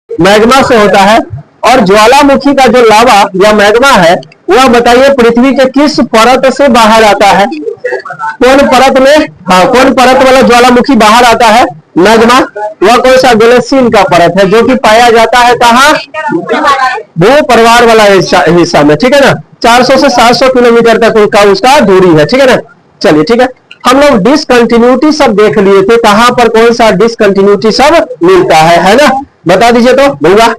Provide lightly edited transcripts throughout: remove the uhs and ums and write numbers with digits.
Magma से होता है। और ज्वालामुखी का जो लावा या मैग्मा है वह बताइए पृथ्वी के किस परत से बाहर आता है? कौन परत में, हाँ, कौन परत वाला ज्वालामुखी बाहर आता है? मैग्मा। वह कौन सा? ग्लेशियर का परत है, जो कि पाया जाता है कहाँ? भू परिवार वाला हिस्सा में, ठीक है ना। 400 से 700 किलोमीटर तक का उसका दूरी है, ठीक है ना। चलिए ठीक है, हम लोग डिसकंटिन्यूटी सब देख लिए थे, कहां पर कौन सा डिसकंटिन्यूटी सब मिलता है ना। बता दीजिए तो भूगा।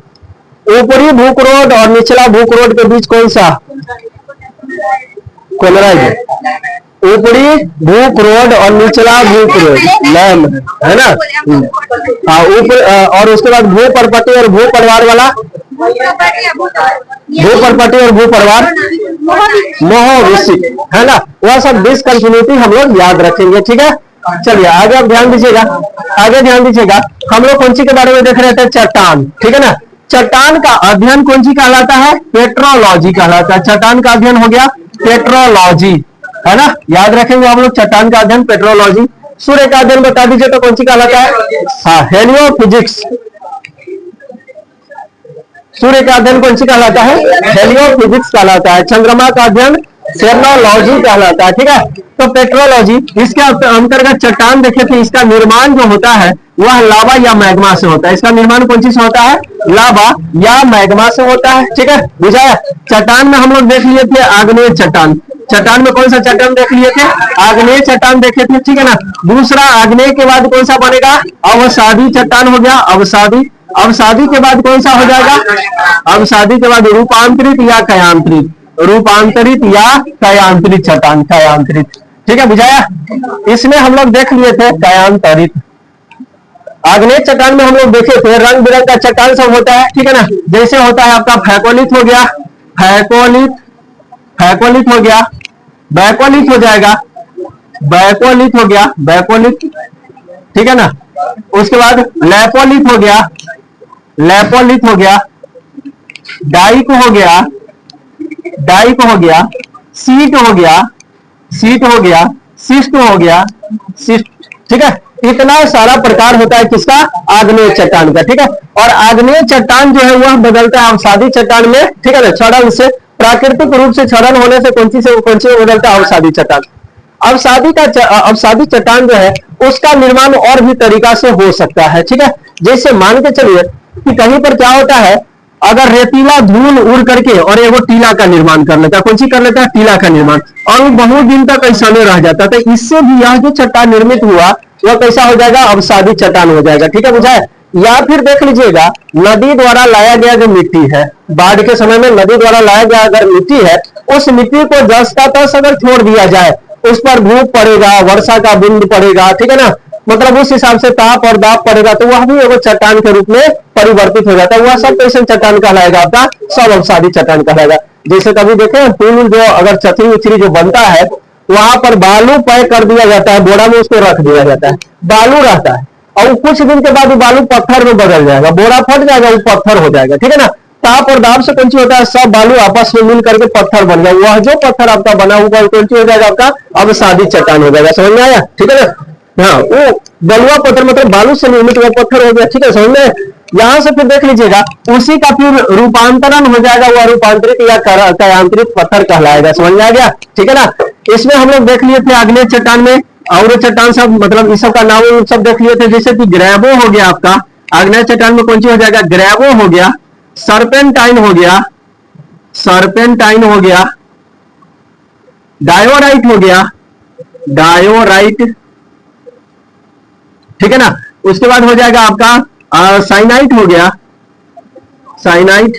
ऊपरी भूकरोड और निचला भूकरोड के बीच कौन सा? कोलराइड। ऊपरी भूकरोड और निचला भूकरोड लैम है ना। हाँ, ऊपर और उसके बाद भू परपटी और भू परिवार वाला, भू परपटी और भू परिवार मोहविषिक है ना। वह सब डिसकंटिन्यूटी हम लोग याद रखेंगे, ठीक है। चलिए आगे आप ध्यान दीजिएगा, आगे ध्यान दीजिएगा। हम लोग कौन सी के बारे में देख रहे थे? चट्टान, ठीक है ना। चट्टान का अध्ययन कौन सी कहलाता है? पेट्रोलॉजी कहलाता है। चट्टान का अध्ययन हो गया पेट्रोलॉजी, है ना। याद रखेंगे हम लोग चट्टान का अध्ययन पेट्रोलॉजी। सूर्य का अध्ययन बता दीजिए तो कौन सी कहलाता है? हाँ, हेलियोफिजिक्स। सूर्य का अध्ययन कौन सी कहलाता है? हेलियोफिजिक्स कहलाता है। चंद्रमा का अध्ययन सेरोलॉजी कहलाता है, ठीक है। तो पेट्रोलॉजी, इसके अंतर्गत चट्टान देखे थे, इसका निर्माण जो होता है वह लावा या मैग्मा से होता है। इसका निर्माण कौन सी से होता है? लावा या मैग्मा से होता है, ठीक है, बुझाया। चट्टान में हम लोग देख लिए थे आग्नेय चट्टान। चट्टान में कौन सा चट्टान देख लिए थे? आग्नेय चट्टान देखे थे, ठीक है ना। दूसरा, आग्नेय के बाद कौन सा बनेगा? अवसादी चट्टान हो गया, अवसादी। अवसादी के बाद कौन सा हो जाएगा? अवसादी के बाद रूपांतरित या कयांतरित, रूपांतरित या कयांतरित चट्टान, कयांतरित, ठीक है, बुझाया। इसमें हम लोग देख लिए थे कयांतरित। आग्नेय चट्टान में हम लोग देखे थे रंग बिरंग का चट्टान सब होता है, ठीक है ना। जैसे होता है आपका फैकोलिथ हो गया, फैकोलिथ, फैकोलिथ हो गया, बैकोलिथ हो जाएगा, बैकोलिथ हो गया, बैकोलिथ, ठीक है ना। उसके बाद लैपोलिथ हो गया, लैपोलिथ हो गया, डाइक हो गया, डाइक हो गया, सीट हो गया, सीट हो गया, सिस्ट हो गया, सिस्ट, ठीक है। इतना सारा प्रकार होता है किसका? आग्नेय चट्टान का, ठीक है। और आग्नेय चट्टान जो है वह बदलता है अवसादी चट्टान में, ठीक है ना। क्षरण से, प्राकृतिक रूप से क्षरण होने से कौन सी बदलता है? अवसादी चट्टान। अवसादी चट्टान जो है उसका निर्माण और भी तरीका से हो सकता है, ठीक है। जैसे मान के चलिए कि कहीं पर क्या होता है, अगर रेतीला धूल उड़ करके और एगो टीला का निर्माण कर लेता है, कौन सी कर लेता है? टीला का निर्माण, और वो बहुत दिन तक ऐसा नहीं रह जाता, तो इससे भी यह जो चट्टान निर्मित हुआ वह कैसा हो जाएगा? अवसादी चट्टान हो जाएगा, ठीक है, बुझाए। या फिर देख लीजिएगा, नदी द्वारा लाया गया जो मिट्टी है, बाढ़ के समय में नदी द्वारा लाया गया अगर मिट्टी है, उस मिट्टी को जस का तस अगर छोड़ दिया जाए, उस पर धूप पड़ेगा, वर्षा का बूंद पड़ेगा, ठीक है ना, मतलब उस हिसाब से ताप और दाब पड़ेगा, तो वह भी एगो चट्टान के रूप में परिवर्तित हो जाता है। वह सब कैसे चट्टान कहलाएगा? आपका सब अवसादी चट्टान कहलाएगा। जैसे कभी देखें पुल जो अगर चथरी उचरी जो बनता है, वहां पर बालू पैक कर दिया जाता है, बोरा में उसको रख दिया जाता है, बालू रहता है, और कुछ दिन के बाद वो बालू पत्थर में बदल जाएगा, बोरा फट जाएगा, वो पत्थर हो जाएगा, ठीक है ना। ताप और दाब से कौन सी होता है? सब बालू आपस में मिल करके पत्थर बन जाएगा, वह जो पत्थर आपका बना हुआ कौन सी हो जाएगा? आपका अवसादी चट्टान हो जाएगा, समझ में आया, ठीक है ना। हाँ, वो बलुआ पत्थर मतलब बालू से निर्मित हुआ पत्थर हो गया, ठीक है, समझ में। यहां से फिर देख लीजिएगा, उसी का फिर रूपांतरण हो जाएगा, वह रूपांतरित या कयांतरित पत्थर कहलाएगा, समझ में आ गया, ठीक है ना। इसमें हम लोग देख लिए थे आग्नेय चट्टान में, और चट्टान सब मतलब इस सब का नाम सब देख लिए थे। जैसे कि ग्रेवो हो गया आपका, आग्नेय चट्टान में कौन सी हो जाएगा? ग्रेवो हो गया, सर्पेंटाइन हो गया, सर्पेंटाइन हो गया, डायोराइट हो गया, डायोराइट, ठीक है ना। उसके बाद हो जाएगा आपका साइनाइट हो गया, साइनाइट,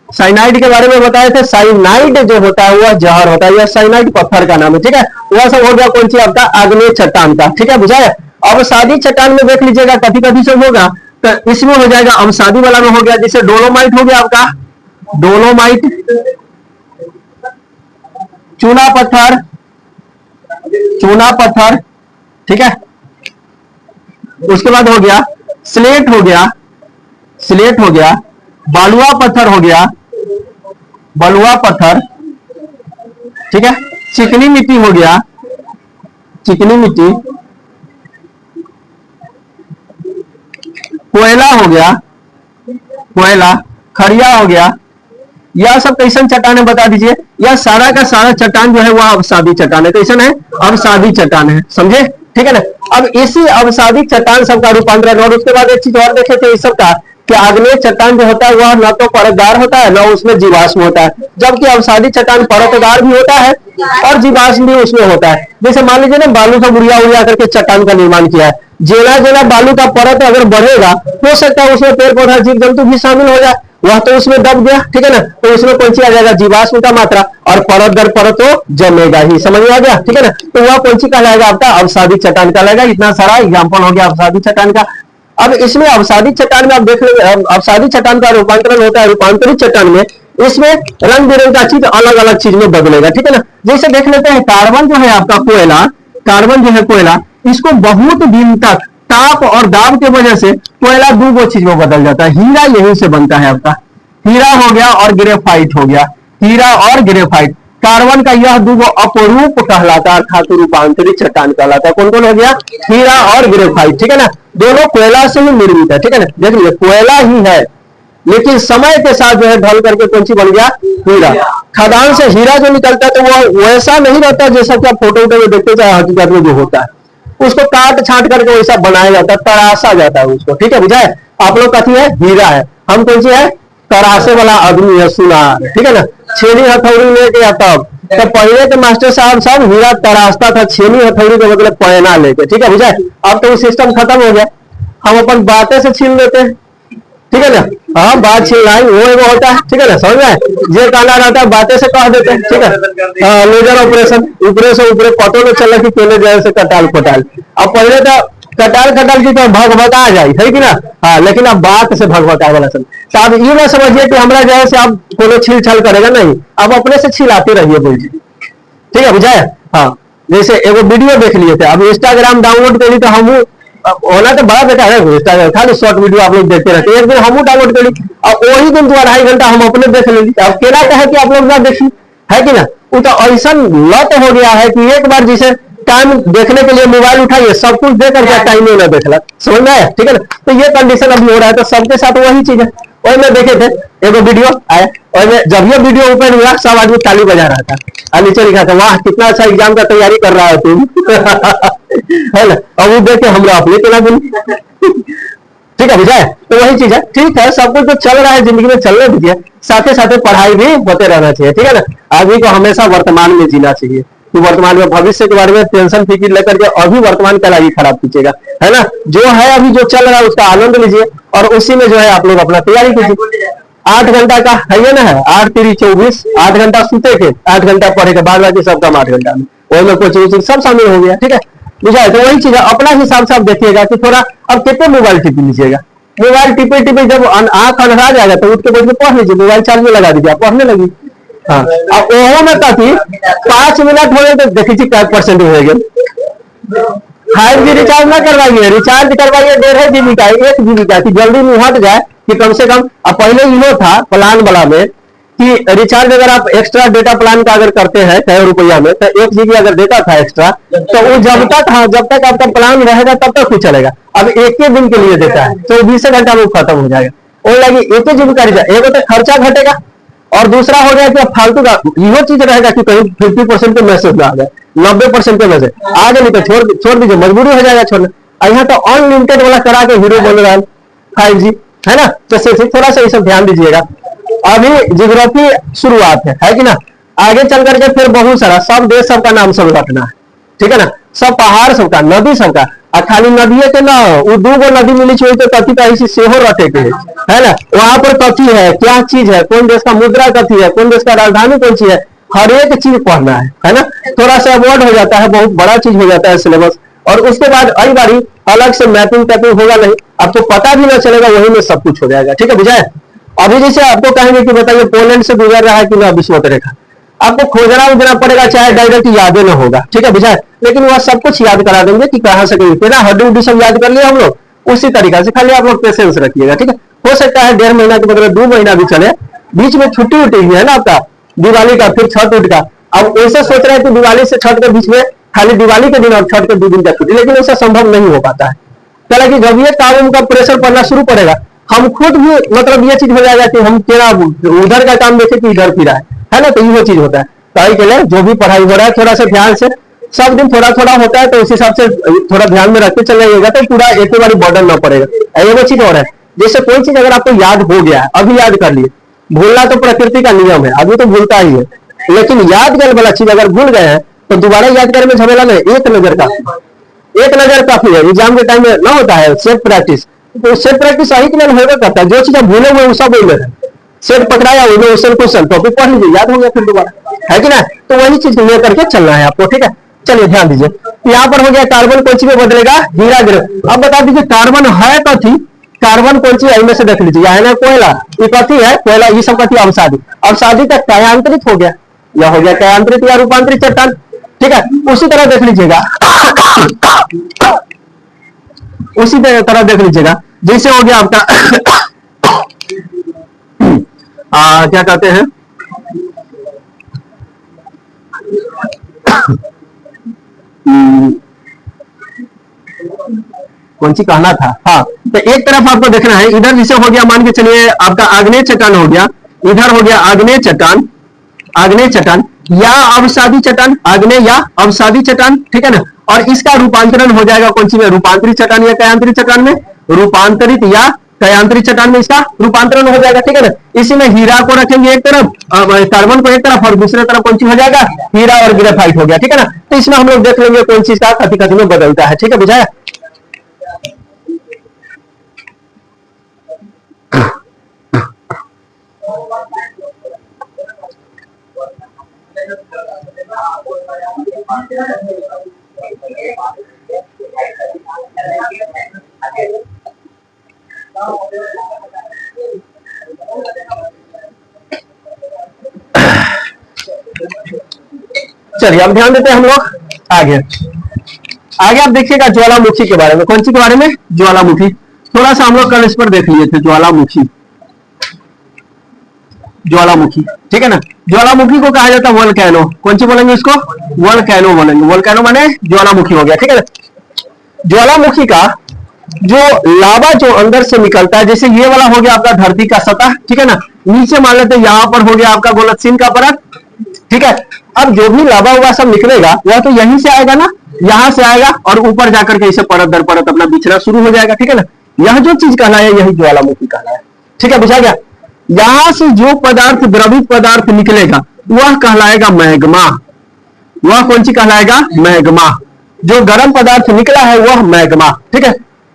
साइनाइड के बारे में बताए थे। साइनाइड जो होता है वह जहर होता है, यह साइनाइड पत्थर का नाम है, ठीक है। वह सब हो गया कौन सी? आपका आग्नेय चट्टान का, ठीक है, बुझाया। अवसादी चट्टान में देख लीजिएगा कथी कथी से होगा, तो इसमें हो जाएगा अवसादी वाला में हो गया, जैसे डोलोमाइट हो गया आपका, डोलोमाइट, चूना पत्थर, चूना पत्थर, ठीक है। उसके बाद हो गया स्लेट हो गया, स्लेट हो गया, बालुआ पत्थर हो गया, बलुआ पत्थर, ठीक है। चिकनी मिट्टी हो गया, चिकनी मिट्टी, कोयला हो गया, कोयला, खड़िया हो गया, यह सब कैसन चट्टान है बता दीजिए। यह सारा का सारा चट्टान जो है वह अवसादी चट्टान है। कैसन है? अवसादी चट्टान है, समझे? ठीक है ना। अब इसी अवसादी चट्टान सबका रूपांतरण, और उसके बाद एक चीज और देखे थे इस सबका कि आग्नेय चट्टान जो होता है वह न तो परतदार होता है न उसमें जीवाश्म होता है, जबकि अवसादी चट्टान परतदार भी होता है और जीवाश्म भी उसमें होता है। जैसे मान लीजिए ना बालू का उड़िया उड़िया करके चट्टान का निर्माण किया है, जेला जेला बालू का परत अगर बढ़ेगा हो सकता है उसमें पेड़ पौधा जीव जंतु भी शामिल हो जाए, वह तो उसमें दब गया, ठीक है ना। तो उसमें कौन सी आ जाएगा? जीवाश्म का मात्रा, और परत दर परत तो जमेगा ही, समझ में आ गया, ठीक है ना। तो वह कौन सी कहलाएगा? आपका अवसादी चट्टान कहलाएगा। इतना सारा एग्जाम्पल हो गया अवसादी चट्टान का। अब इसमें अवसादी चट्टान में आप देख लेंगे, अवसादी चट्टान का रूपांतरण होता है रूपांतरित चट्टान में, इसमें रंग बिरंग का चीज अलग अलग चीज में बदलेगा, ठीक है ना। जैसे देख लेते हैं कार्बन जो है आपका कोयला, कार्बन जो है कोयला, इसको बहुत दिन तक ताप और दाब की वजह से कोयला दो चीज में बदल जाता है। हीरा यहीं से बनता है आपका, हीरा हो गया और ग्रेफाइट हो गया, हीरा और ग्रेफाइट। कार्बन का यह दो अपरूप कहलाता है, अर्थात रूपांतरित चट्टान कहलाता है। कौन कौन हो गया? हीरा और ग्रेफाइट, ठीक है ना। दोनों कोयला से ही निर्मित है, ठीक है ना। देख लीजिए कोयला ही है, लेकिन समय के साथ जो है ढल करके कौन सी बन गया? हीरा। खदान से हीरा जो निकलता है तो वो वैसा नहीं रहता जैसा कि आप फोटो में देखते चाहे हकीकत में जो होता है, उसको काट छाट करके वैसा बनाया जाता है, तराशा जाता है उसको, ठीक है, बुझाए। आप लोग कथी है? हीरा है, हम कौन सी है? तराशे वाला आदमी है, सुनार, ठीक है ना। छेनी हथौड़ी लेके आता, तो पहले के मास्टर साहब सब हीरा तराशता था, छेनी हथौड़ी के बदले पैना लेके, ठीक है, बुझाए। अब तो वो सिस्टम खत्म हो गया, हम अपन बातें से छीन लेते हैं, ठीक है ना। हाँ, बात छिलाई वो एगो होता है, ठीक है ना, समझ में? जो कहना रहता है बातें से कह देते हैं, ठीक है। लेजर ऑपरेशन, ऊपरे से ऊपरे पतो न चला कि केले जैसे कटाल पटाल। अब पहले तो कटाल कटाल की तो भगभगा जाए है कि ना, हाँ, लेकिन अब बात से भगभगा वाला सब। तो आप ये ना समझिए कि हमारा जैसे आप कोनो छील छाल करेगा, नहीं, आप अपने से छिलाते रहिए, बोलिए, ठीक है, बुझाए। हाँ, जैसे एगो वीडियो देख लिए थे, अब इंस्टाग्राम डाउनलोड कर ली तो हम होना तो बड़ा बेटा है इंस्टाग्राम, खाली शॉर्ट वीडियो आप लोग देखते रहते हैं। एक दिन हम डाउनलोड कर ली और वही दिन 2-2.5 घंटा हम अपने देख लेंगे। अब केला का है कि आप लोग ना देखिए, है कि ना। वो तो ऐसा लत हो गया है कि एक बार जिसे टाइम देखने के लिए मोबाइल उठाइए, सब कुछ देख करके टाइम में ना देखला, समझ में आया, ठीक है ना। तो ये कंडीशन अभी हो रहा है, तो सबके साथ वही चीज है। वही में देखे थे एगो वीडियो आया, और जब ये वीडियो ओपन हुआ सब आदमी ताली बजा रहा था, और नीचे लिखा था वाह कितना अच्छा एग्जाम का तैयारी कर रहा है तुम है ना। और वो देख के हम लोग अपने केला दिन, ठीक है, बुझाए। तो वही चीज है, ठीक है, सब कुछ तो चल रहा है, जिंदगी में चलने दीजिए, साथ साथ पढ़ाई भी होते रहना चाहिए, ठीक है ना। आदमी को हमेशा वर्तमान में जीना चाहिए, कि वर्तमान में भविष्य के बारे में टेंशन फिक्र लेकर के अभी वर्तमान का लागी खराब कीजिएगा, है ना। जो है अभी जो चल रहा है उसका आनंद लीजिए, और उसी में जो है आप लोग अपना तैयारी कीजिए। 8 घंटा का है ना, है 8 3 24, 8 घंटा सूते के, 8 घंटा पढ़े के, बाद बाकी सब काम 8 घंटा में, वही में कोचिंग सब शामिल हो गया, ठीक है, बुझाए। तो वही चीज है, अपना हिसाब से आप देखिएगा कि थोड़ा अब कितने मोबाइल टिप लीजिएगा। मोबाइल टिपे टिपे जब आंख अंधेरा जाएगा तो उठ के बैठ के पढ़ लीजिए, मोबाइल चार्ज में लगा दीजिए, आप पढ़ने लगी। हाँ, अब ओहो में कथी 5 मिनट हो तो देखिए क्या % हो गया। 5G रिचार्ज ना करवाइए, रिचार्ज करवाइए 1.5 GB का, 1 GB का, कि जल्दी में हट जाए, कि कम से कम। अब पहले इनो था प्लान वाला में कि रिचार्ज अगर आप एक्स्ट्रा डेटा प्लान का अगर करते हैं 100 रुपया में, तो 1 GB अगर देता था एक्स्ट्रा, तो वो जब तक, हाँ, जब तक आपका प्लान रहेगा तब तक ही चलेगा। अब 1 दिन के लिए देता है, 24 घंटा में खत्म हो जाएगा। वो लगी 1 GB का रिचार्ज, एगो तो खर्चा घटेगा, और दूसरा हो गया कि फालतू का यह चीज रहेगा कि कहीं 50% के मैसेज ना आ जाए, 90% के मैसेज आ गए, नहीं तो छोड़ दीजिए, मजबूरी हो जाएगा छोड़ना। यहाँ तो अनलिमिटेड वाला करा के हीरो बन रहा है 5G, है ना। तो थोड़ा सा ये सब ध्यान दीजिएगा। अभी जियोग्राफी शुरुआत है कि ना, आगे चल करके फिर बहुत सारा सब देश सबका नाम सब रखना है, ठीक है ना। सब पहाड़ सबका, नदी सबका, और खाली नदिये के ना वो 2 नदी मिली चाहिए तो कथी का इसी सेहो रटे के है ना। वहां पर कथी है, क्या चीज है, कौन देश का मुद्रा कथी है, कौन देश का राजधानी कौन सी है, हर एक चीज पढ़ना है ना। थोड़ा सा अवॉइड हो जाता है, बहुत बड़ा चीज हो जाता है सिलेबस। और उसके बाद आई बारी अलग से मैपिंग टैपिंग होगा नहीं, आपको पता भी ना चलेगा, वही में सब कुछ हो जाएगा, ठीक है, बुझाए। अभी जैसे आपको कहेंगे कि बताइए पोलैंड से गुजर रहा है कि ना विश्व रेखा, आपको खोजना उजना पड़ेगा, चाहे डायरेक्ट याद ना होगा, ठीक है, बुझाए। लेकिन वह सब कुछ याद करा देंगे कि कहां से गई ना, हड्डी उड्डी सब याद कर लिया हम लोग, उसी तरीका से खाली आप लोग पेशेंस रखिएगा, ठीक है। हो सकता है 1.5 महीना के बदले 2 महीना भी चले, बीच में छुट्टी उठी है ना आपका दिवाली का, फिर छठ उठ का। अब वैसे सोच रहे हैं कि दिवाली से छठ के बीच में खाली दिवाली के दिन और छठ के 2 दिन का छुट्टी, लेकिन ऐसा संभव नहीं हो पाता है। हालांकि जब ये काम का प्रेशर पड़ना शुरू पड़ेगा हम खुद भी मतलब ये चीज हो जाएगा कि हम तेरा उधर का काम देखे कि इधर फिरा है ना, तो ये चीज होता है। तो के लिए जो भी पढ़ाई हो रहा है थोड़ा सा ध्यान से, सब दिन थोड़ा थोड़ा होता है, तो उस हिसाब से थोड़ा ध्यान में रखते चल जाइएगा, तो पूरा एक ही बारी बर्डन ना पड़ेगा। ये वो चीज हो रहा है, जैसे कोई चीज अगर आपको याद हो गया है, अभी याद कर लिए, भूलना तो प्रकृति का नियम है, अभी तो भूलता ही है, लेकिन याद करने वाला चीज अगर भूल गए हैं तो दोबारा याद करने में झमेला नहीं, एक नजर काफी, एक नजर काफी है। एग्जाम के टाइम में ना होता है सेल्फ प्रैक्टिस, तो सेल्फ प्रैक्टिस सही के लिए होगा करता है, जो चीज आप भूले हुए वो सब बोल रहे हैं, सेट पकड़ाया क्वेश्चन टॉपिक पढ़ लीजिए, याद हो गया फिर दोबारा, है कि ना। तो वही चीज लेकर के चलना है आपको, ठीक है। चलिए ध्यान दीजिए, यहाँ पर हो गया कार्बन कौन सी में बदलेगा, हीरा गिरह। अब बता दीजिए कार्बन है कथी, कार्बन कौन सी इनमें से देख लीजिए, यह है ना कोयला, ये कथी है कोयला, ये सब कथी अवसादी, अवसादी का कायांतरित हो गया, यह हो गया कायांतरित या रूपांतरित चट्टान, ठीक है। उसी तरह देख लीजिएगा उसी तरह देख लीजिएगा, जैसे हो गया आपका क्या कहते हैं कौन सी कहना था, हाँ। तो एक तरफ आपको देखना है, इधर जैसे हो गया मान के चलिए आपका आग्नेय चट्टान हो गया, इधर हो गया आग्नेय चट्टान, आग्नेय चट्टान या अवसादी चट्टान, आग्नेय या अवसादी चट्टान, ठीक है ना। और इसका रूपांतरण हो जाएगा कौन सी में, रूपांतरित चट्टान या कायांतरित चट्टान में, रूपांतरित या कायांतरित चट्टान में इसका रूपांतरण हो जाएगा, ठीक है ना। इसी में हीरा को रखेंगे एक तरफ, कार्बन को एक तरफ, और दूसरे तरफ कौन सी हो जाएगा, हीरा और ग्रेफाइट हो गया, ठीक है ना। तो इसमें हम लोग देख लेंगे कौन सी इसका कथी कथी में बदलता है, ठीक है, बुझाया। चलिए अब ध्यान देते हैं हम लोग आगे। आगे आप देखिएगा ज्वालामुखी के बारे में, कौन सी के बारे में, ज्वालामुखी। थोड़ा सा हम लोग कल इस पर देख लिए थे, ज्वालामुखी, ज्वालामुखी, ठीक है ना। ज्वालामुखी को कहा जाता है वोल्केनो, कौन सी बोलेंगे इसको, वोल्केनो बोलेंगे, वोल्केनो माने ज्वालामुखी हो गया, ठीक है ना। ज्वालामुखी का जो लावा जो अंदर से निकलता है, जैसे ये वाला हो गया आपका धरती का सतह, ठीक है ना। नीचे मान लेते हैं यहाँ पर हो गया आपका गोलकसिन का परत, ठीक है। अब जो भी लावा हुआ सब निकलेगा वह तो यहीं से आएगा ना, यहां से आएगा और ऊपर जाकर के इसे परत दर परत अपना बिछना शुरू हो जाएगा, ठीक है ना। यह जो चीज कहलाया यही ज्वालामुखी कहलाया, ठीक है, बुझा गया। यहां से जो पदार्थ द्रवित पदार्थ निकलेगा वह कहलाएगा मैग्मा, वह कौन सी कहलाएगा, मैग्मा। जो गर्म पदार्थ निकला है वह मैग्मा, ठीक है।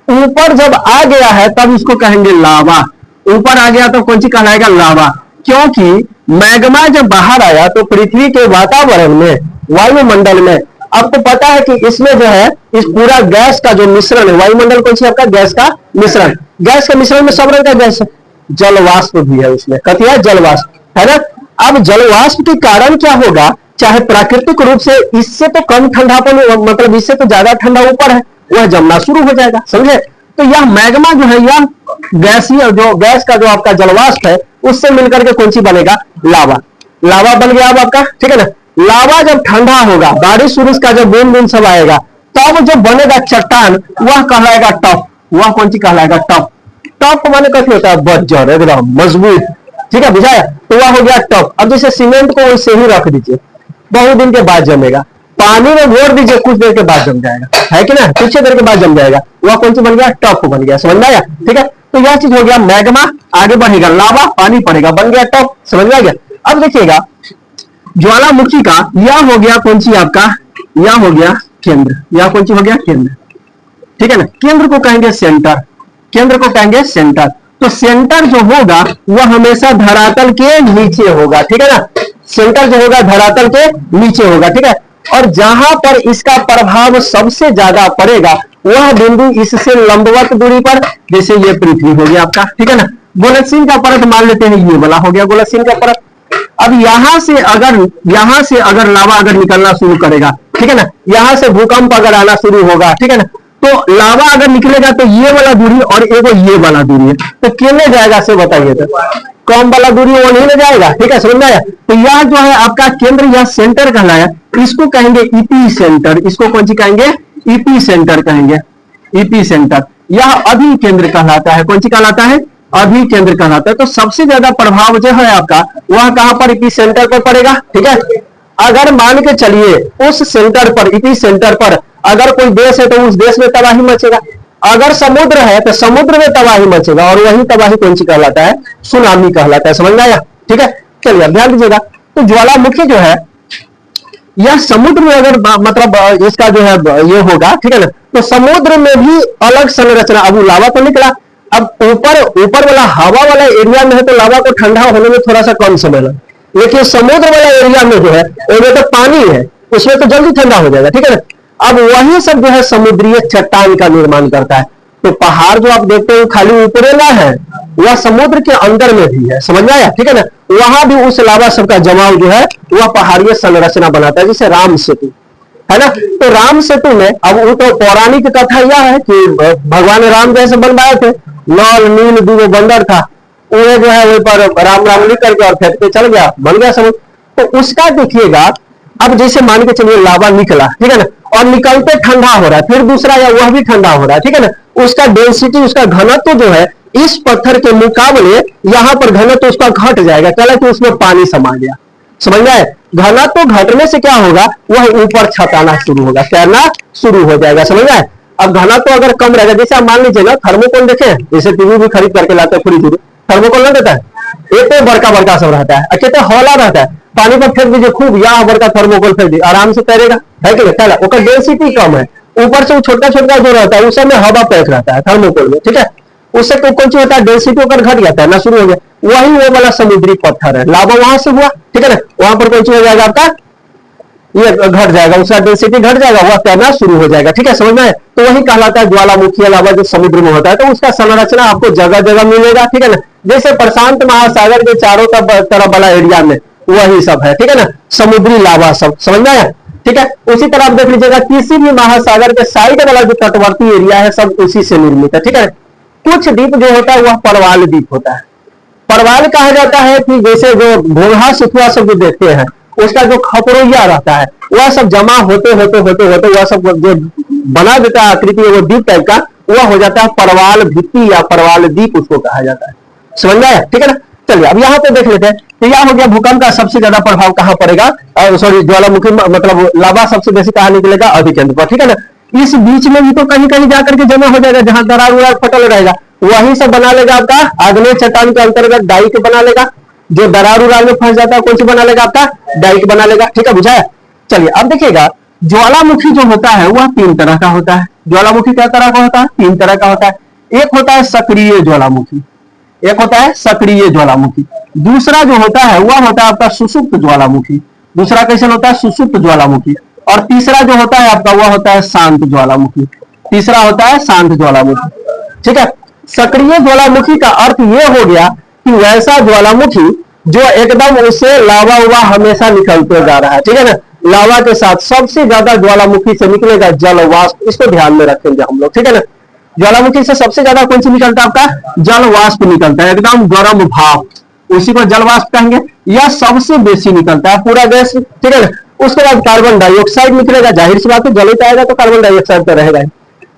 ऊपर जब आ गया है तब इसको कहेंगे लावा, ऊपर आ गया तो कौन सी कहलाएगा, लावा। क्योंकि मैग्मा जब बाहर आया तो पृथ्वी के वातावरण में, वायुमंडल में, आपको पता है कि इसमें जो है इस पूरा गैस का जो मिश्रण है, वायुमंडल कौन सी आपका गैस का मिश्रण, गैस के मिश्रण में सब रंग का गैस है, जलवाष्प भी है उसमें, कथी है, जलवाष्प, है ना। अब जलवाष्प के कारण क्या होगा, चाहे प्राकृतिक रूप से इससे तो कम ठंडापन, मतलब इससे तो ज्यादा ठंडा ऊपर है, वह जमना शुरू हो जाएगा, समझे। तो यह मैग्मा जो है, यह गैसीय जो गैस का जो आपका जलवाष्प है उससे मिलकर के कौन सी बनेगा, लावा, लावा बन गया अब आपका, ठीक है ना। लावा जब ठंडा होगा, बारिश उरिश का जब बूंद बूंद सब आएगा, तब जो बनेगा चट्टान वह कहलाएगा टफ, वह कौन सी कहलाएगा, टफ। टफ माने कैसे होता है, बज्जर, एकदम मजबूत, ठीक है, बुझाया। तो वह हो गया टफ। अब जैसे सीमेंट को वैसे ही रख दीजिए, बहुत दिन के बाद जमेगा, पानी में घोर दीजिए, कुछ देर के बाद जम जाएगा, है कि ना, कुछ देर के बाद जम जाएगा, वह कौन सी बन गया, टफ बन गया, समझ में आया, ठीक है। तो यह चीज हो गया मैग्मा, आगे बढ़ेगा लावा, पानी पड़ेगा, बन गया टफ, समझ में आ गया। अब देखिएगा ज्वालामुखी का यह हो गया कौन सी आपका, यह हो गया केंद्र, यह कौन सी हो गया, केंद्र, ठीक है ना। केंद्र को कहेंगे सेंटर, केंद्र को कहेंगे सेंटर। तो सेंटर जो होगा वह हमेशा धरातल के नीचे होगा, ठीक है ना। सेंटर जो होगा धरातल के नीचे होगा, ठीक है। और जहां पर इसका प्रभाव सबसे ज्यादा पड़ेगा वह बिंदु इससे लंबवत दूरी पर, जैसे ये पृथ्वी हो गया आपका, ठीक है ना। गोलकसिन का परत मान लेते हैं, ये वाला हो गया गोलकसिन का परत। अब यहां से अगर लावा अगर निकलना शुरू करेगा, ठीक है ना, यहां से भूकंप अगर आना शुरू होगा, ठीक है ना, तो लावा अगर निकलेगा तो ये वाला दूरी और एगो ये वाला दूरी है, तो कितने जाएगा से बताइए, तो कम वाला दूरी वो नहीं ले जाएगा, ठीक है, समझ में आया। तो यह जो है आपका केंद्र, यह सेंटर कहलाया, इसको कहेंगे ईपी सेंटर, इसको कौन सी कहेंगे, ईपी सेंटर कहेंगे, ईपी सेंटर। यह अभी केंद्र कहलाता है, कौन सी कहलाता है, अभिकेंद्र कहलाता है। तो सबसे ज्यादा प्रभाव जो है आपका वह कहां पर, इपी सेंटर पर पड़ेगा। ठीक है, अगर मान के चलिए उस सेंटर पर, इपी सेंटर पर अगर कोई देश है तो उस देश में तबाही मचेगा, अगर समुद्र है तो समुद्र में तबाही मचेगा, और वही तबाही कौन सी कहलाता है, सुनामी कहलाता है। समझ में आया। ठीक है, चलिए ध्यान दीजिएगा। तो ज्वालामुखी जो है यह समुद्र में अगर मतलब इसका जो है ये होगा, ठीक है ना, तो समुद्र में भी अलग संरचना। अब लावा तो निकला, अब ऊपर वाला हवा वाला एरिया में है तो लावा को ठंडा होने में थोड़ा सा कम समय लगा, लेकिन समुद्र वाला एरिया में जो है उसमें तो पानी है, उसमें तो जल्दी ठंडा हो जाएगा। ठीक है ना। अब वही सब जो है समुद्रीय चट्टान का निर्माण करता है। तो पहाड़ जो आप देखते हैं खाली ऊपर ना है, वह समुद्र के अंदर में भी है। समझ में आया। ठीक है ना, वहां भी उस लावा सबका जमाव जो है वह पहाड़ीय संरचना बनाता है, जैसे राम सेतु है ना। तो राम सेतु में अब वो तो पौराणिक कथा यह है कि भगवान राम जैसे बनवाए थे, लाल नील दूगो बंदर था, उन्हें जो है वहीं पर राम राम लिख करके और फेंक के चल गया, बन गया समझ। तो उसका देखिएगा, अब जैसे मान के चलिए लावा निकला, ठीक है ना, और निकलते ठंडा हो रहा है, फिर दूसरा या वह भी ठंडा हो रहा है। ठीक है ना, उसका डेंसिटी, उसका घनत्व जो है इस पत्थर के मुकाबले यहां पर घनत्व उसका घट जाएगा, क्या कि उसमें पानी समा गया। समझ में आए। घनत्व घटने से क्या होगा, वह ऊपर छताना शुरू होगा, तैरना शुरू हो जाएगा। समझ में आए। अब घनत्व अगर कम रहेगा, जैसे आप मान लीजिए ना थर्मोकोल देखे, जैसे टीवी भी खरीद करके लाते हैं फ्रिज, थर्मोकोल ना देता है, एक तो बड़का बड़का सब रहता है, कहते हौला रहता है, पानी पर फेंक दीजिए खूब, या बड़का थर्मोकोल फेंक दीजिए आराम से तैरेगा, है कि नहीं। डेंसिटी कम है, ऊपर से छोटा छोटा जो रहता है उसमें हवा पैक रहता है थर्मोकोल में। ठीक है, उससे तो कौन सी होता है, डेंसिटी होकर घट जाता है ना, शुरू हो गया। वही वो वाला समुद्री पत्थर है, लावा वहां से हुआ। ठीक है ना, वहां पर कौन सी हो जाएगा आपका, ये घट जाएगा, उसका डेंसिटी घट जाएगा, वह तैरना शुरू हो जाएगा। ठीक है, समझ में। तो वही कहलाता है ज्वालामुखी लावा, जो समुद्र में होता है। तो उसका संरचना आपको जगह जगह मिलेगा। ठीक है ना, जैसे प्रशांत महासागर के चारों तरफ वाला एरिया में वही सब है। ठीक है ना, समुद्री लावा सब। समझ में आया। ठीक है, उसी तरह आप देख लीजिएगा किसी भी महासागर के साइड वाला जो तटवर्ती एरिया है सब उसी से निर्मित है। ठीक है, कुछ द्वीप जो होता है वह परवाल द्वीप होता है। परवाल कहा जाता है कि जैसे जो घोंघा सिथुआ सब जो देखते हैं, उसका जो खपरोइया रहता है वह सब जमा होते होते होते होते वह सब जो बना देता है आकृति, वो द्वीप टाइप का, वह हो जाता है परवाल भित्ति या परवाल द्वीप, उसको कहा जाता है। समझ में आया। ठीक है ना। चलिए अब यहाँ पे देख लेते हैं। तो यह हो गया भूकंप का सबसे ज्यादा प्रभाव कहां पड़ेगा, सॉरी ज्वालामुखी मतलब लावा सबसे बेसी कहां निकलेगा, अधिकेंद्र पर। ठीक है ना। इस बीच में भी तो कहीं कहीं जाकर के जमा हो जाएगा, जहां दरार उरार फटल रहेगा वही सब बना लेगा आपका आग्नेय चट्टान के अंतर्गत डाइक बना लेगा। जो दरार उरार में फंस जाता है कौन सी बना लेगा, आपका डाइक बना लेगा। ठीक है, बुझाया। चलिए अब देखिएगा, ज्वालामुखी जो होता है वह तीन तरह का होता है। ज्वालामुखी क्या तरह का होता है, तीन तरह का होता है। एक होता है सक्रिय ज्वालामुखी, एक होता है सक्रिय ज्वालामुखी, दूसरा जो होता है वह होता है आपका सुषुप्त ज्वालामुखी। दूसरा कैसे होता है, सुषुप्त ज्वालामुखी। और तीसरा जो होता है आपका वह होता है शांत ज्वालामुखी। तीसरा होता है शांत ज्वालामुखी। ठीक है, सक्रिय ज्वालामुखी का अर्थ यह हो गया कि वैसा ज्वालामुखी जो एकदम उससे लावा उवा हमेशा निकलते जा रहा है। ठीक है ना, लावा के साथ सबसे ज्यादा ज्वालामुखी से निकलेगा जल वाष्प, इसको ध्यान में रखेंगे हम लोग। ठीक है ना, ज्वालामुखी से सबसे ज्यादा कौन सी निकलता है, आपका जल वाष्प निकलता है, एकदम गर्म भाप, उसी को जल वाष्प कहेंगे। यह सबसे बेसी निकलता है पूरा गैस। ठीक है ना, उसके बाद कार्बन डाइऑक्साइड निकलेगा, जाहिर सी बात है जल ही आएगा तो कार्बन डाइऑक्साइड तो रहेगा।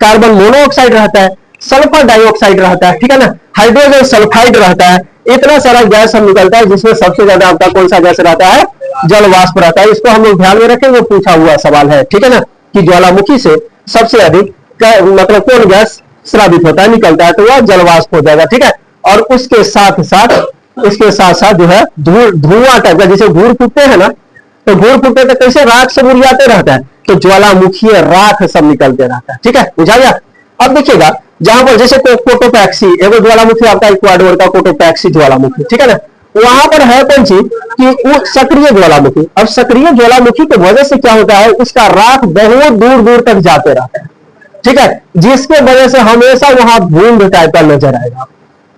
कार्बन मोनोऑक्साइड रहता है, सल्फर डाइऑक्साइड रहता है। ठीक है ना, हाइड्रोजन सल्फाइड रहता है। इतना सारा गैस सब निकलता है, जिसमें सबसे ज्यादा आपका कौन सा गैस रहता है, जल वाष्प रहता है। इसको हम लोग ध्यान में रखेंगे, पूछा हुआ सवाल है। ठीक है ना, कि ज्वालामुखी से सबसे अधिक मतलब कौन गैस स्रावित होता है, निकलता है, तो वह जल वाष्प हो जाएगा। ठीक है, और उसके साथ साथ जो है धुआं टाइप का, जैसे धूल फूटते हैं ना, तो धूल फूटते तो कैसे राख सब उड़ियाते रहता है, तो ज्वालामुखी राख सब निकलते रहता है। ठीक है, बुझा गया। अब देखिएगा, जहां पर जैसे कोटोपैक्सी एगो ज्वालामुखी आपका इक्वाडोर का कोटोपैक्सी ज्वालामुखी। ठीक है ना, वहां पर है कौन सी कि वो सक्रिय ज्वालामुखी। अब सक्रिय ज्वालामुखी की वजह से क्या होता है, उसका राख बहुत दूर दूर तक जाते रहता है। ठीक है, जिसके वजह से हमेशा वहां धुंध टाइप का नजर आएगा।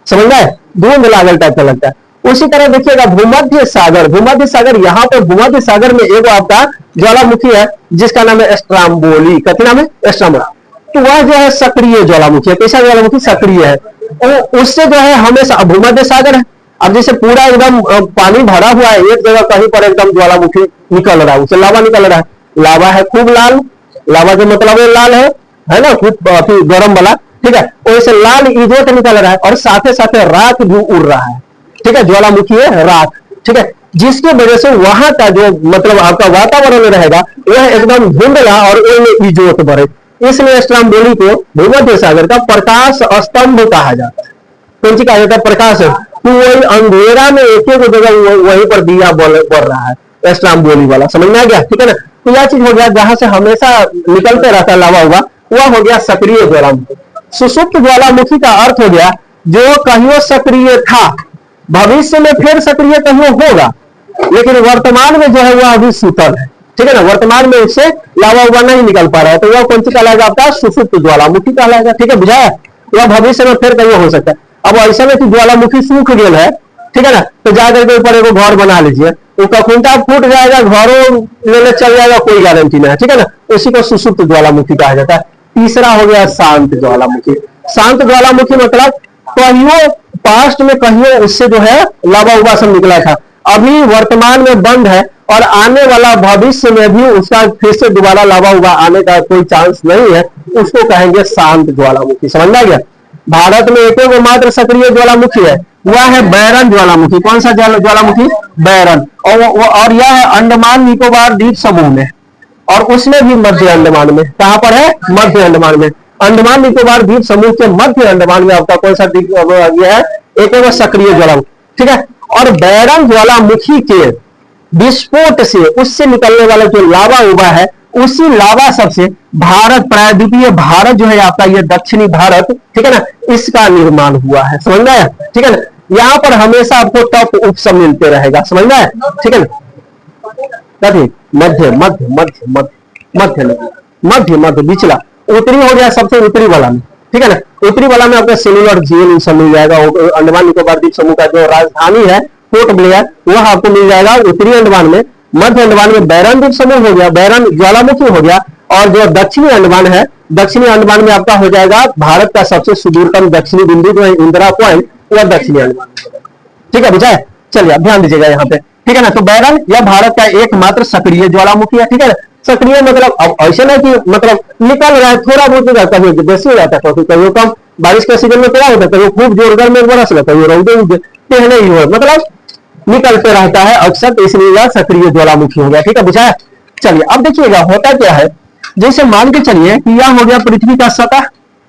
समझ में, धुंध लागल टाइप का लगता है। उसी तरह देखिएगा भूमध्य सागर, यहाँ पर भूमध्य सागर में एगो आपका ज्वालामुखी है जिसका नाम है स्ट्राम्बोली। कथी नाम है, स्ट्राम्बोली। तो वह जो है सक्रिय ज्वालामुखी है। कैसा ज्वालामुखी, सक्रिय है। और उससे जो है हमेशा भूमध्य सागर है, अब जैसे पूरा एकदम पानी भरा हुआ है, एक जगह कहीं पर एकदम ज्वालामुखी निकल रहा है, उससे लावा निकल रहा है। लावा है खूब लाल, लावा जो मतलब लाल है ना, खूब गर्म वाला, ठीक है, वैसे लाल इजोत निकल रहा है और साथ साथ राख भी उड़ रहा है, ठीक है, ज्वालामुखी है राख, ठीक है, जिसकी वजह से वहां का जो मतलब आपका वातावरण रहेगा वह एकदम धुंधला और उनमें इजोत भरे, इसलिए स्ट्रोम्बोली को भूमध्य सागर का प्रकाश स्तंभ कहा जाता है। कौन सी कहा जाता है? प्रकाश, तो वही अंधेरा में एक एक जगह वहीं पर दिया बढ़ रहा है स्ट्रोम्बोली वाला, समझ में आ गया, ठीक है ना। तो यह चीज हो गया जहां से हमेशा निकलते रहता है लावा हुआ, वह हो गया सक्रिय ज्वालामुखी। सुषुप्त ज्वालामुखी का अर्थ हो गया जो कहियो सक्रिय था, भविष्य में फिर सक्रिय कहियो होगा, लेकिन वर्तमान में जो है वह अभी शीतल है, ठीक है ना, वर्तमान में इससे लावा उवा नहीं निकल पा रहा है, तो वह कौन सी कहलाएगा? आपका सुषुप्त ज्वालामुखी कहलाएगा, ठीक है, बुझाया। वह भविष्य में फिर कहीं हो सकता है। अब ऐसा में कि ज्वालामुखी सूख गया है, ठीक है ना, तो जाकर के ऊपर एक घर बना लीजिए, उसका खूंटा फूट जाएगा, घरों लेने चल जाएगा, कोई गारंटी नहीं है, ठीक है ना, उसी को सुषुप्त ज्वालामुखी कहा जाता है। तीसरा हो गया शांत ज्वालामुखी। शांत ज्वालामुखी मतलब कहियो पास्ट में कहियो उससे जो है लावा उवा सब निकला था, अभी वर्तमान में बंद है और आने वाला भविष्य में भी उसका फिर से दोबारा लावा उवा आने का कोई चांस नहीं है, उसको कहेंगे शांत ज्वालामुखी। समझ में आ गया? भारत में एक मात्र सक्रिय ज्वालामुखी है, वह है बैरन ज्वालामुखी। कौन सा ज्वालामुखी? बैरन। और यह है अंडमान निकोबार द्वीप समूह में, और उसमें भी मध्य अंडमान में। कहां पर है? मध्य अंडमान में। अंडमान निकोबार द्वीप समूह के मध्य अंडमान में आपका कौन सा द्वीप है? एक सक्रिय ज्वालामुखी, ठीक है। और बैरन ज्वालामुखी के विस्फोट से उससे निकलने वाला जो लावा उबा है, उसी लावा सबसे भारत, प्रायद्वीपीय भारत जो है आपका, ये दक्षिणी भारत, ठीक है ना, इसका निर्माण हुआ है। समझ में आया? ठीक है ना। यहाँ पर हमेशा आपको टॉप उपसम मिलते रहेगा, समझ में आया? ठीक है ना। मध्य मध्य मध्य मध्य मध्य मध्य मध्य निचला, उत्तरी हो गया सबसे उत्तरी वाला में, ठीक है ना। उत्तरी वाला में आपका सेलुलर झील सब मिल जाएगा। अंडमान निकोबार द्वीप समूह का जो राजधानी है पोर्ट ब्लेयर, वह आपको मिल जाएगा उत्तरी अंडमान में। मध्य अंडमान में बैरन द्वीप समूह हो गया, बैरन ज्वालामुखी हो गया। और जो दक्षिणी अंडमान है, दक्षिणी अंडमान में आपका हो जाएगा भारत का सबसे सुदूरतम दक्षिणी बिंदु जो है इंदिरा पॉइंट, वह दक्षिणी अंडमान, ठीक है, बुझा है? चलिए अब ध्यान दीजिएगा यहाँ पे, ठीक है ना। तो बैरन यह भारत का एकमात्र सक्रिय ज्वालामुखी है, ठीक है। सक्रिय मतलब अब ऐसे नहीं कि मतलब निकल रहा है, थोड़ा बहुत निकल, कभी बेसी हो जाता है, कभी कम। बारिश के सीजन में क्या होता है, कभी खूब जोर गर्म में बरस रहा, कभी रौदे पहले ही हो, मतलब निकलते रहता है अक्सर, तो इसलिए यह सक्रिय ज्वालामुखी हो गया, ठीक है, बुझाया। चलिए अब देखिएगा होता क्या है। जैसे मान के चलिए कि यह हो गया पृथ्वी का सतह,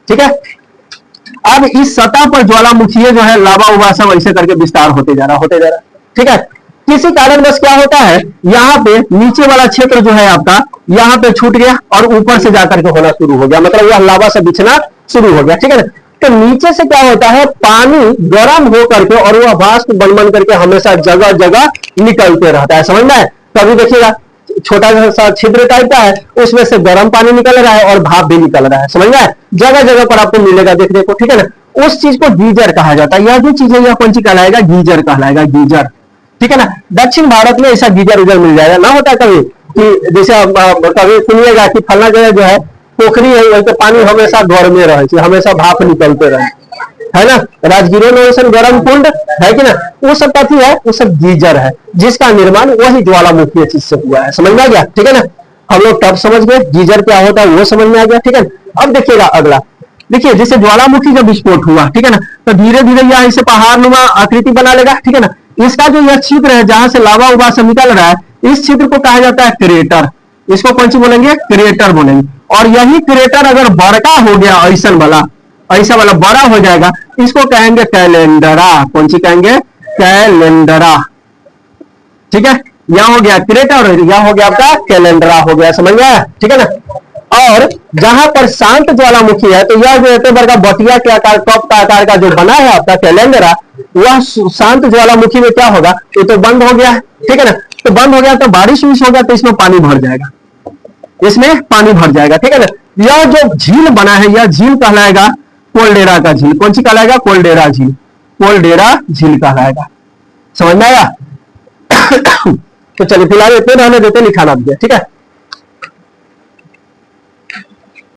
ठीक है। अब इस सतह पर ज्वालामुखी जो है लावा उवा सब ऐसे करके विस्तार होते जा रहा, ठीक है। किसी कारणवश क्या होता है, यहाँ पे नीचे वाला क्षेत्र जो है आपका, यहाँ पे छूट गया और ऊपर से जाकर के होना शुरू हो गया, मतलब यह लावा से बिछना शुरू हो गया, ठीक है ना। तो नीचे से क्या होता है, पानी गर्म हो करके और वह वाष्प बन करके हमेशा जगह जगह निकलते रहता है, समझ में? कभी देखिएगा छोटा सा छिद्र टाइप का है, उसमें से गर्म पानी निकल रहा है और भाप भी निकल रहा है, समझ में? जगह जगह पर आपको मिलेगा देखने को, ठीक है ना। उस चीज को गीजर कहा जाता है। यह जो चीज है यह कौन सी कहलाएगा? गीजर कहलाएगा, गीजर, ठीक है ना। दक्षिण भारत में ऐसा गीजर उजर मिल जाएगा ना, होता है कभी कि जैसे कभी सुनिएगा कि फलना जगह जो है पोखरी है, वहीं पे पानी हमेशा घर में रहे, हमेशा भाप निकलते रहे, है ना। राजगिरों में वैसे गर्म कुंड है कि ना, वो सब कथी है, वो सब गीजर है, जिसका निर्माण वही ज्वालामुखी चीज से हुआ है, समझ में आ गया, ठीक है ना। हम लोग तब समझ गए गीजर क्या होता है, वो समझ में आ गया, ठीक है। अब देखिएगा अगला, देखिए जैसे ज्वालामुखी जब विस्फोट हुआ, ठीक है ना, तो धीरे धीरे यह ऐसे पहाड़ नुमा आकृति बना लेगा, ठीक है ना। इसका जो यह छिद्र है जहां से लावा उबा से निकल रहा है, इस छिद्र को कहा जाता है क्रेटर। इसको कौन सी बोलेंगे? क्रेटर बोलेंगे। और यही क्रेटर अगर बड़का हो गया, ऐसा वाला बड़ा हो जाएगा, इसको कहेंगे कैलेंडरा। कौन सी कहेंगे? कैलेंडरा, ठीक है। यहां हो गया क्रेटर, यहां हो गया आपका कैलेंडरा हो गया, समझ गया, ठीक है ना। और जहां पर शांत ज्वालामुखी है, तो यह जो इतने बड़ा बटिया के आकार, कप का आकार का जो बना है आपका कैलेंडरा, वह शांत ज्वालामुखी में क्या होगा, ये तो बंद हो गया, ठीक है ना। तो बंद हो गया तो बारिश उरिश होगा तो इसमें पानी भर जाएगा, इसमें पानी भर जाएगा, ठीक है ना। यह जो झील बना है, यह झील कहलाएगा कोल्डेरा का झील। कौन सी कहलाएगा? कोल्डेरा झील, कोल्डेरा झील कहलाएगा, समझ में आया? तो चलिए फिलहाल इतने रहने देते, लिखाना दिया, ठीक है।